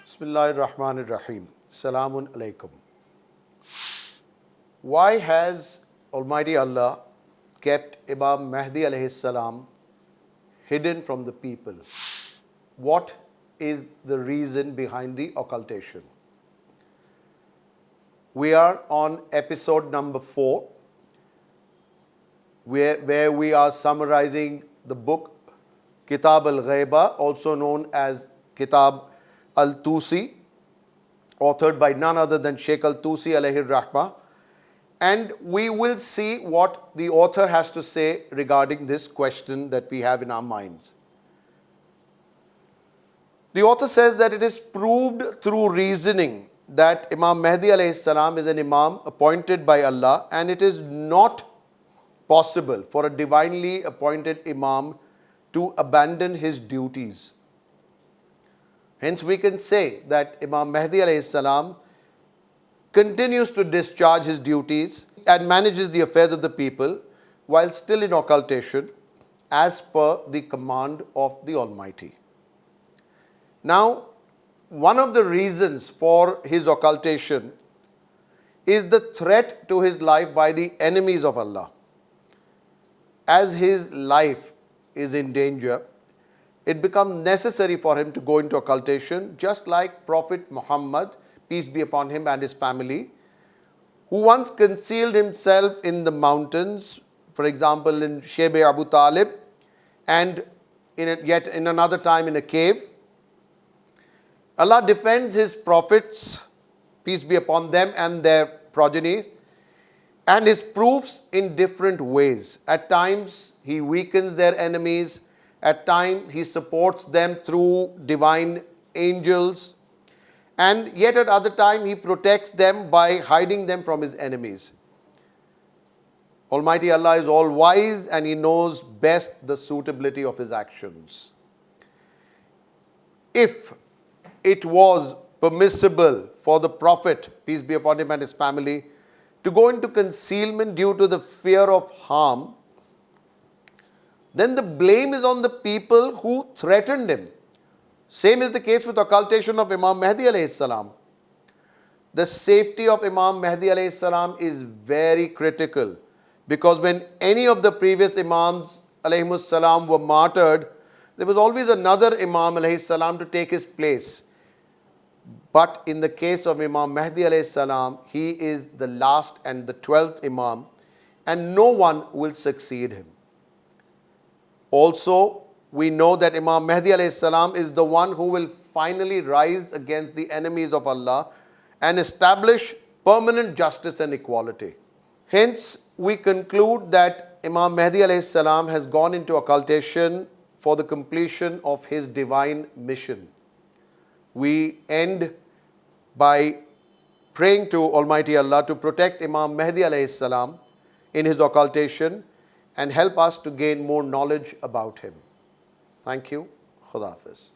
Bismillahirrahmanirrahim. Salamun alaikum. Why has Almighty Allah kept Imam Mahdi alayhi salam hidden from the people? What is the reason behind the occultation? We are on episode number 4, where we are summarizing the book Kitab Al-Ghaibah, also known as Kitab Al-Tusi, authored by none other than Sheikh Al-Tusi alayhi rahmah. And we will see what the author has to say regarding this question that we have in our minds. The author says that it is proved through reasoning that Imam Mahdi alayhi salam is an Imam appointed by Allah, and it is not possible for a divinely appointed Imam to abandon his duties. Hence we can say that Imam Mahdi alayhi salam continues to discharge his duties and manages the affairs of the people while still in occultation as per the command of the Almighty. Now, one of the reasons for his occultation is the threat to his life by the enemies of Allah. As his life is in danger, it becomes necessary for him to go into occultation, just like Prophet Muhammad, peace be upon him, and his family, who once concealed himself in the mountains, for example in Shebe Abu Talib, and yet in another time in a cave. Allah defends his prophets, peace be upon them and their progeny, and his proofs in different ways. At times he weakens their enemies, at times he supports them through divine angels, and yet at other time he protects them by hiding them from his enemies. Almighty Allah is all wise and he knows best the suitability of his actions. If it was permissible for the Prophet, peace be upon him and his family, to go into concealment due to the fear of harm, then the blame is on the people who threatened him. Same is the case with occultation of Imam Mahdi alayhi salam. The safety of Imam Mahdi alayhi salam is very critical, because when any of the previous Imams alayhi salam were martyred, there was always another Imam alayhi salam to take his place. But in the case of Imam Mahdi alayhi salam, he is the last and the 12th Imam, and no one will succeed him. Also, we know that Imam Mahdi alayhi salam is the one who will finally rise against the enemies of Allah and establish permanent justice and equality. Hence, we conclude that Imam Mahdi alayhi salam has gone into occultation for the completion of his divine mission. We end by praying to Almighty Allah to protect Imam Mahdi alayhi salam in his occultation and help us to gain more knowledge about him. Thank you. Khuda Hafiz.